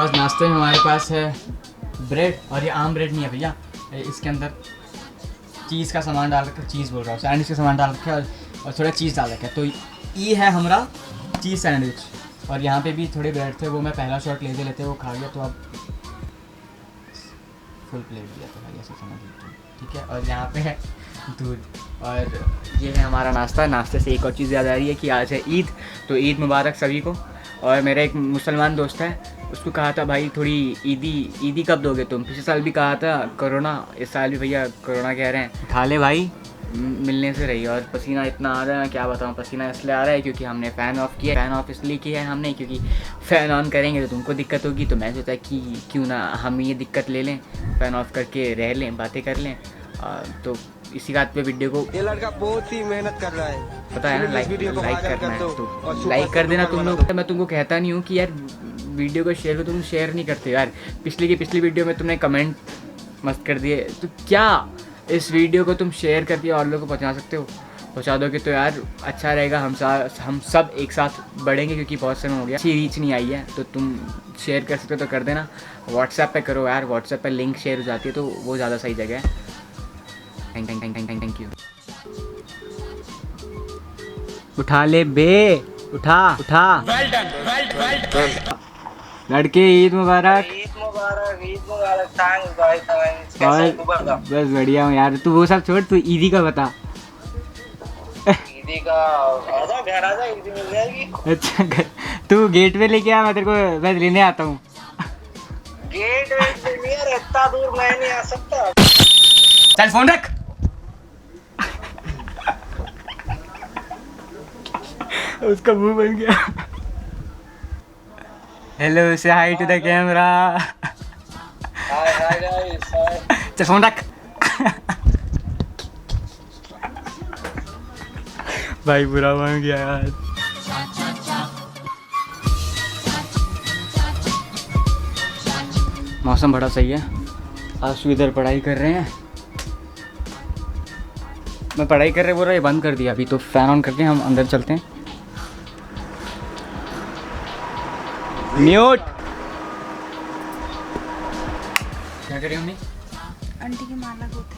पास नाश्ते में हमारे पास है ब्रेड, और ये आम ब्रेड नहीं है भैया, इसके अंदर चीज़ का सामान डाल रखा है, चीज़ बोल रहा हूँ, सैंडविच का सामान डाल रखा है और थोड़ा चीज़ डाल रखा है। तो ये है हमारा चीज़ सैंडविच। और यहाँ पे भी थोड़े ब्रेड थे, वो मैं पहला शॉट लेते लेते वो खा गया, तो अब फुल प्लेट दिया था भाई, ऐसे समझ लीजिए, ठीक है। और यहाँ पे है दूध, और ये है हमारा नाश्ता। नाश्ते से एक और चीज़ याद आ रही है कि आज है ईद, तो ईद मुबारक सभी को। और मेरा एक मुसलमान दोस्त है, उसको कहा था भाई थोड़ी ईदी कब दोगे तुम, पिछले साल भी कहा था कोरोना, इस साल भी भैया कोरोना कह रहे हैं, खा ले भाई, मिलने से रही। और पसीना इतना आ रहा है, क्या बताऊँ, पसीना इसलिए आ रहा है क्योंकि हमने फ़ैन ऑफ़ किया। फ़ैन ऑफ़ इसलिए किया है हमने क्योंकि फ़ैन ऑन करेंगे तो तुमको दिक्कत होगी, तो मैं सोचा कि क्यों ना हम ये दिक्कत ले लें, फ़ैन ऑफ़ करके रह लें, बातें कर लें। तो इसी बात पे वीडियो को, ये लड़का बहुत ही मेहनत कर रहा है, पता है ना, लाइक करना है तो लाइक कर देना तुम लोग। मैं तुमको कहता नहीं हूँ कि यार वीडियो को शेयर करो, तुम शेयर नहीं करते यार। पिछली वीडियो में तुमने कमेंट मस्त कर दिए, तो क्या इस वीडियो को तुम शेयर करके और लोगों को पहुँचा सकते हो, पहुँचा दोगे तो यार अच्छा रहेगा। हम सब एक साथ बढ़ेंगे, क्योंकि बहुत समय हो गया, अच्छी रीच नहीं आई है, तो तुम शेयर कर सकते हो तो कर देना। व्हाट्सएप पे करो यार, व्हाट्सएप पे लिंक शेयर हो जाती है तो वो ज़्यादा सही जगह है। Thank you. उठा ले बे, उठा। Well done. लड़के ईद मुबारक। बस बढ़िया हूँ यार, तू वो सब छोड़, तू ईदी का बता। ईदी का आजा, घर आजा, ईदी मिल जाएगी। अच्छा तू गेट पे लेके आ, मैं तेरे को मैं लेने आता हूँ। गेट वेट पे नहीं है, इतना दूर मैं नहीं आ सकता। चल फोन रख। उसका मुंह बन गया। हेलो से hi to the camera. Hi hi guys, hi. चल फोन रख। भाई बुरा बन गया यार। मौसम बड़ा सही है, आज इधर पढ़ाई कर रहे हैं, मैं पढ़ाई कर रहे बोल रहा, ये बंद कर दिया अभी, तो फ़ैन ऑन करके हम अंदर चलते हैं। म्यूट। क्या कर रही हो मम्मी? आंटी की माला होती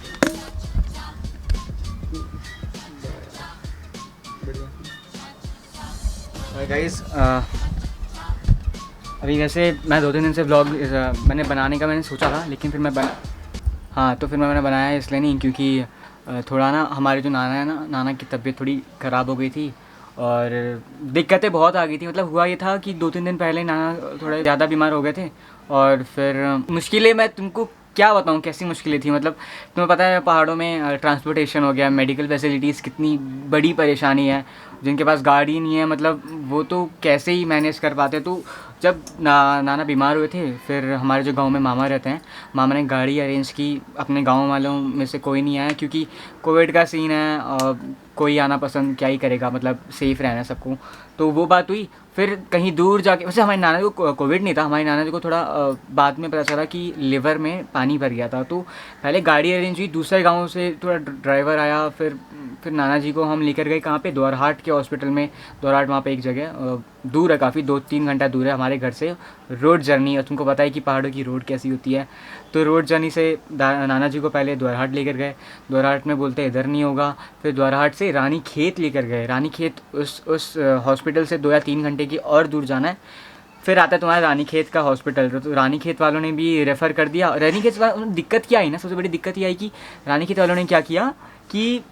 है। गाइस अभी वैसे मैं 2-3 दिन से व्लॉग मैंने बनाने का मैंने सोचा था, लेकिन फिर मैंने बनाया इसलिए नहीं, क्योंकि थोड़ा ना हमारे जो नाना है ना, नाना की तबीयत थोड़ी ख़राब हो गई थी और दिक्कतें बहुत आ गई थी। मतलब हुआ ये था कि 2-3 दिन पहले नाना थोड़े ज़्यादा बीमार हो गए थे, और फिर मुश्किलें, मैं तुमको क्या बताऊँ कैसी मुश्किलें थी। मतलब तुम्हें पता है पहाड़ों में ट्रांसपोर्टेशन हो गया, मेडिकल फैसिलिटीज़ कितनी बड़ी परेशानी है, जिनके पास गाड़ी नहीं है, मतलब वो तो कैसे ही मैनेज कर पाते। तो जब नाना बीमार हुए थे, फिर हमारे जो गांव में मामा रहते हैं, मामा ने गाड़ी अरेंज की। अपने गांव वालों में से कोई नहीं आया, क्योंकि कोविड का सीन है और कोई आना पसंद क्या ही करेगा, मतलब सेफ़ रहना है सबको। तो वो बात हुई। फिर कहीं दूर जाके, वैसे हमारी नाना को कोविड नहीं था, हमारी नाना जी को थोड़ा बाद में पता चला कि लिवर में पानी भर गया था। तो पहले गाड़ी अरेंज हुई, दूसरे गाँव से थोड़ा ड्राइवर आया, फिर नाना जी को हम लेकर गए कहाँ पे, द्वारहाट के हॉस्पिटल में। द्वारहाट वहाँ पे एक जगह दूर है काफ़ी, 2-3 घंटा दूर है हमारे घर से, रोड जर्नी। और तुमको पता है कि पहाड़ों की रोड कैसी होती है, तो रोड जर्नी से नाना जी को पहले द्वारहाट लेकर गए। द्वारहाट में बोलते इधर नहीं होगा, फिर द्वारहाट से रानीखेत लेकर गए। रानीखेत उस हॉस्पिटल से 2 या 3 घंटे की और दूर जाना है, फिर आता है तुम्हारा रानीखेत का हॉस्पिटल। तो रानीखेत वालों ने भी रेफ़र कर दिया। रानीखेत वालों दिक्कत क्या आई ना, सबसे बड़ी दिक्कत ये आई कि रानीखेत वालों ने क्या किया कि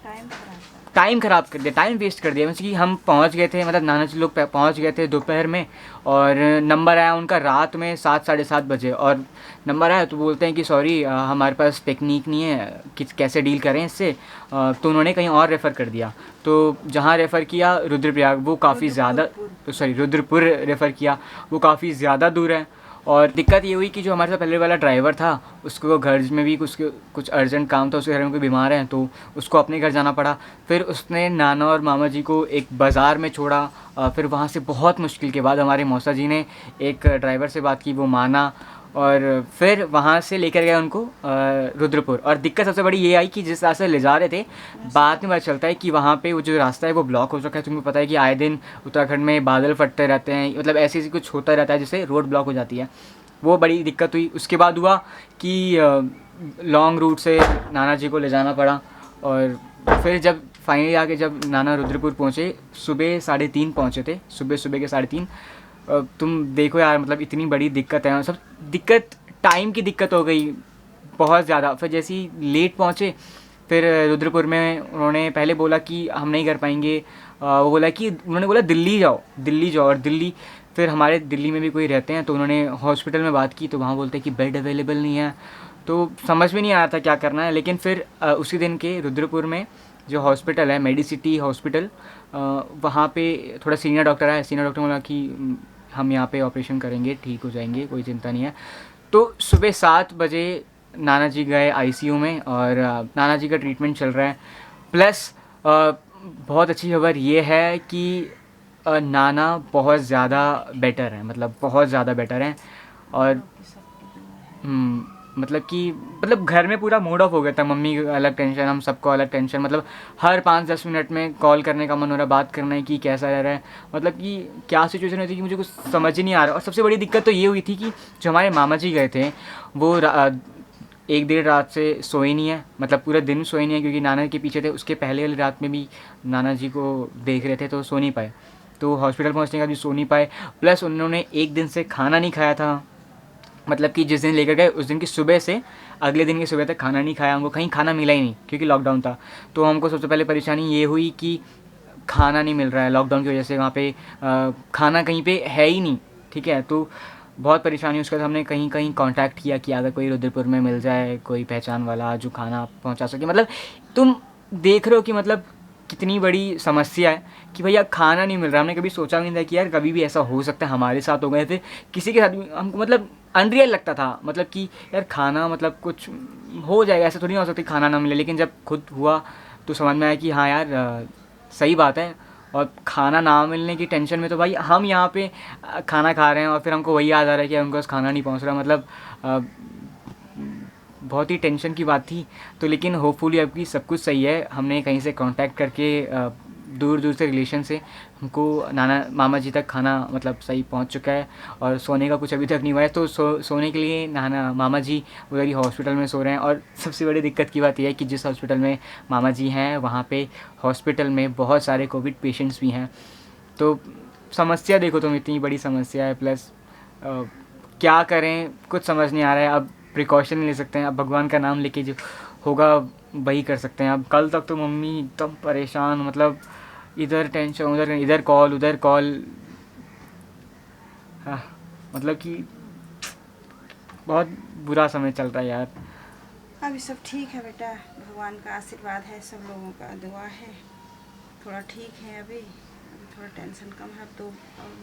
टाइम ख़राब कर दिया, टाइम वेस्ट कर दिया। मतलब कि हम पहुंच गए थे, मतलब नाना जी लोग पहुंच गए थे दोपहर में, और नंबर आया उनका रात में 7-7:30 बजे। और नंबर आया तो बोलते हैं कि सॉरी हमारे पास टेक्निक नहीं है कि कैसे डील करें इससे, तो उन्होंने कहीं और रेफ़र कर दिया। तो जहाँ रेफ़र किया रुद्रप्रयाग, वो काफ़ी ज़्यादा, रुद्रपुर रेफ़र किया, वो काफ़ी ज़्यादा दूर है। और दिक्कत ये हुई कि जो हमारे साथ पहले वाला ड्राइवर था, उसको घर में भी कुछ अर्जेंट काम था, उसके घर में कोई बीमार है, तो उसको अपने घर जाना पड़ा। फिर उसने नाना और मामा जी को एक बाज़ार में छोड़ा। फिर वहाँ से बहुत मुश्किल के बाद हमारे मौसा जी ने एक ड्राइवर से बात की, वो माना, और फिर वहाँ से लेकर गए उनको रुद्रपुर। और दिक्कत सबसे बड़ी ये आई कि जिस रास्ते ले जा रहे थे, बाद में पता चलता है कि वहाँ पे वो जो रास्ता है वो ब्लॉक हो चुका है। तुम्हें पता है कि आए दिन उत्तराखंड में बादल फटते रहते हैं, मतलब ऐसे कुछ होता रहता है जिससे रोड ब्लॉक हो जाती है। वो बड़ी दिक्कत हुई। उसके बाद हुआ कि लॉन्ग रूट से नाना जी को ले जाना पड़ा, और फिर जब फाइनली आके जब नाना रुद्रपुर पहुँचे, सुबह 3:30 पहुँचे थे, सुबह के 3:30। तुम देखो यार, मतलब इतनी बड़ी दिक्कत है, सब दिक्कत, टाइम की दिक्कत हो गई बहुत ज़्यादा। फिर जैसे ही लेट पहुँचे, फिर रुद्रपुर में उन्होंने पहले बोला कि हम नहीं कर पाएंगे, वो बोला कि उन्होंने बोला दिल्ली जाओ, और दिल्ली, फिर हमारे दिल्ली में भी कोई रहते हैं तो उन्होंने हॉस्पिटल में बात की, तो वहाँ बोलते हैं कि बेड अवेलेबल नहीं है। तो समझ में नहीं आया था क्या करना है। लेकिन फिर उसी दिन के रुद्रपुर में जो हॉस्पिटल है, मेडिसिटी हॉस्पिटल, वहाँ पे थोड़ा सीनियर डॉक्टर आया। सीनियर डॉक्टर बोला कि हम यहाँ पे ऑपरेशन करेंगे, ठीक हो जाएंगे, कोई चिंता नहीं है। तो सुबह 7 बजे नाना जी गए आईसीयू में, और नाना जी का ट्रीटमेंट चल रहा है। प्लस बहुत अच्छी खबर ये है कि नाना बहुत ज़्यादा बेटर है, मतलब बहुत ज़्यादा बेटर है। और मतलब घर में पूरा मूड ऑफ हो गया था। मम्मी को अलग टेंशन, हम सबको अलग टेंशन, मतलब हर 5-10 मिनट में कॉल करने का मन हो रहा है, बात करना है कि कैसा रह रहा है, मतलब कि क्या सिचुएशन होती है कि मुझे कुछ समझ ही नहीं आ रहा। और सबसे बड़ी दिक्कत तो ये हुई थी कि जो हमारे मामा जी गए थे वो 1-1.5 रात से सोए नहीं है, मतलब पूरा दिन सोए नहीं है, क्योंकि नाना के पीछे थे। उसके पहले वाली रात में भी नाना जी को देख रहे थे तो सो नहीं पाए, तो हॉस्पिटल पहुंचने का भी सो नहीं पाए। प्लस उन्होंने एक दिन से खाना नहीं खाया था, मतलब कि जिस दिन लेकर गए उस दिन की सुबह से अगले दिन की सुबह तक खाना नहीं खाया। हमको कहीं खाना मिला ही नहीं क्योंकि लॉकडाउन था। तो हमको सबसे पहले परेशानी ये हुई कि खाना नहीं मिल रहा है लॉकडाउन की वजह से, वहाँ पे खाना कहीं पे है ही नहीं, ठीक है। तो बहुत परेशानी। उसके बाद हमने कहीं कहीं कांटेक्ट किया कि अगर कोई रुद्रपुर में मिल जाए, कोई पहचान वाला जो खाना पहुंचा सके। मतलब तुम देख रहे हो कि मतलब कितनी बड़ी समस्या है कि भैया खाना नहीं मिल रहा। हमने कभी सोचा भी नहीं था कि यार कभी भी ऐसा हो सकता है, हमारे साथ हो गए थे, किसी के साथ भी। हमको मतलब अनरियल लगता था, मतलब कि यार खाना, मतलब कुछ हो जाएगा, ऐसा थोड़ी ना हो सकती खाना ना मिले। लेकिन जब खुद हुआ तो समझ में आया कि हाँ यार सही बात है। और खाना ना मिलने की टेंशन में तो भाई हम यहाँ पे खाना खा रहे हैं और फिर हमको वही याद आ रहा है कि हमको खाना नहीं पहुँच रहा, मतलब बहुत ही टेंशन की बात थी। तो लेकिन होपफुली अभी सब कुछ सही है। हमने कहीं से कांटेक्ट करके दूर दूर से रिलेशन से हमको नाना मामा जी तक खाना मतलब सही पहुंच चुका है, और सोने का कुछ अभी तक नहीं हुआ है। तो सोने के लिए नाना मामा जी उधर ही हॉस्पिटल में सो रहे हैं। और सबसे बड़ी दिक्कत की बात यह है कि जिस हॉस्पिटल में मामा जी हैं वहाँ पे हॉस्पिटल में बहुत सारे कोविड पेशेंट्स भी हैं। तो समस्या देखो तुम, इतनी बड़ी समस्या है। प्लस क्या करें कुछ समझ नहीं आ रहा है। अब प्रिकॉशन ले सकते हैं, अब भगवान का नाम लेके जो होगा वही कर सकते हैं। अब कल तक तो मम्मी एकदम परेशान, मतलब इधर टेंशन, उधर इधर कॉल, उधर कॉल, मतलब कि बहुत बुरा समय चल रहा है यार। अभी सब ठीक है बेटा, भगवान का आशीर्वाद है, सब लोगों का दुआ है, थोड़ा ठीक है। अभी थोड़ा टेंशन कम है। तो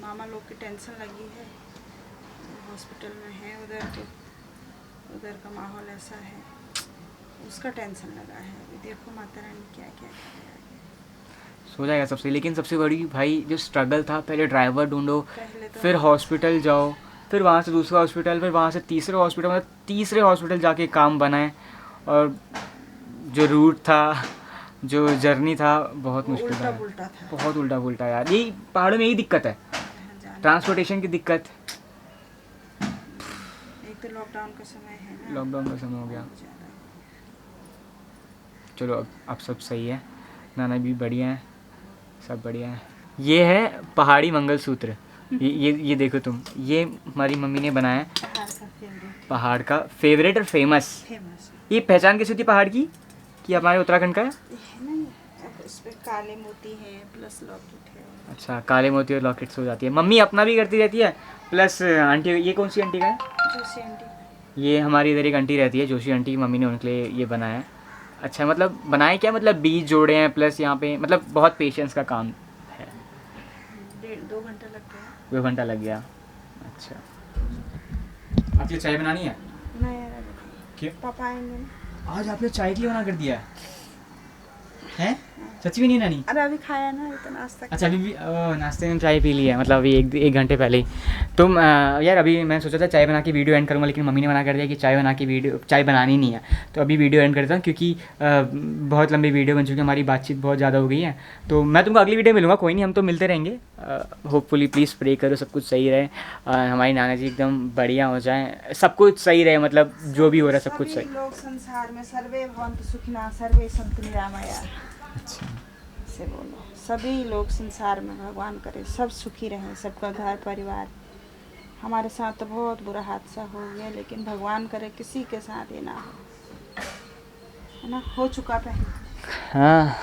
मामा लोग की टेंशन लगी है, हॉस्पिटल में है उधर, तो उधर का माहौल ऐसा है, उसका टेंशन लगा है। अभी देखो माता रानी क्या क्या करे। सो जाएगा सबसे। लेकिन सबसे बड़ी भाई जो स्ट्रगल था, पहले ड्राइवर ढूंढो, तो फिर हॉस्पिटल जाओ, फिर वहाँ से दूसरा हॉस्पिटल, फिर वहाँ से तीसरे हॉस्पिटल, मतलब तीसरे हॉस्पिटल जाके काम बनाए। और जो रूट था, जो जर्नी था, बहुत मुश्किल था, बहुत उल्टा पुल्टा यार। यही पहाड़ों में यही दिक्कत है, ट्रांसपोर्टेशन की दिक्कत। एक तो लॉकडाउन का समय है ना, लॉकडाउन का समय हो गया। चलो अब सब सही है, नाना भी बढ़िया है, सब बढ़िया है। ये है पहाड़ी मंगलसूत्र। ये देखो तुम, ये हमारी मम्मी ने बनाया है, पहाड़ का फेवरेट और फेमस। ये पहचान कैसी होती है पहाड़ की कि हमारे उत्तराखंड का है? इस पे काले मोती हैं प्लस लॉकेट है। अच्छा, काले मोती और लॉकेट्स हो जाती है। मम्मी अपना भी करती रहती है, प्लस आंटी। ये कौन सी आंटी का है? जोशी आंटी। ये हमारी इधर एक आंटी रहती है, जोशी आंटी, मम्मी ने उनके लिए ये बनाया है। अच्छा, मतलब बनाए क्या, मतलब बीज जोड़े हैं, प्लस यहाँ पे मतलब बहुत पेशेंस का काम है। 2 घंटा लग गया। 2 घंटा लग गया। अच्छा, आपके चाय बनानी है? नहीं यार, क्यों? पापा आएंगे ना। आज आपने चाय की मना कर दिया है? है सच में नहीं नानी? अरे अभी खाया ना, इतना नाश्ता अच्छा अभी भी नाश्ते में चाय पी ली है, मतलब अभी एक घंटे पहले ही। तो यार अभी मैं सोचा था चाय बना के वीडियो एंड करूँगा, लेकिन मम्मी ने मना कर दिया कि चाय बनानी नहीं है। तो अभी वीडियो एंड करता हूँ क्योंकि बहुत लंबी वीडियो बन चुकी है, हमारी बातचीत बहुत ज़्यादा हो गई है। तो मैं तुमको अगली वीडियो मिलूँगा, कोई नहीं, हम तो मिलते रहेंगे। होपफुली प्लीज़ प्रे करो सब कुछ सही रहे, हमारी नाना जी एकदम बढ़िया हो जाए, सब कुछ सही रहे, मतलब जो भी हो रहा है सब कुछ सही। सभी लोग संसार में सर्वे भवन्तु सुखिनः सर्वे सन्तु निरामया। अच्छा से बोलो, सभी लोग संसार में भगवान करे सब सुखी रहे, सबका घर परिवार। हमारे साथ तो बहुत बुरा हादसा हो गया, लेकिन भगवान करे किसी के साथ ये ना हो, है ना। हो चुका पहले, हाँ,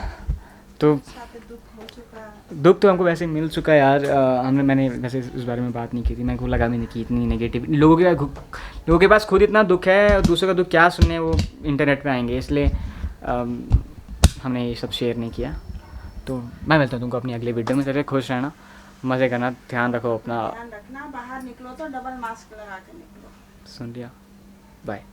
तो साथ दुख हो चुका। दुख तो हमको वैसे मिल चुका है यार। मैंने वैसे उस बारे में बात नहीं की थी, मेरे को लगा भी नहीं कि इतनी नेगेटिव लोगों के पास खुद इतना दुख है और दूसरों का दुख क्या सुनने, वो इंटरनेट पे आएंगे, इसलिए हमने ये सब शेयर नहीं किया। तो मैं मिलता हूँ तुमको अपनी अगली वीडियो में। चलिए खुश रहना, मज़े करना, ध्यान रखो अपना। ध्यान रखना, बाहर निकलो तो डबल मास्क लगा के निकलो। सुन लिया, बाय।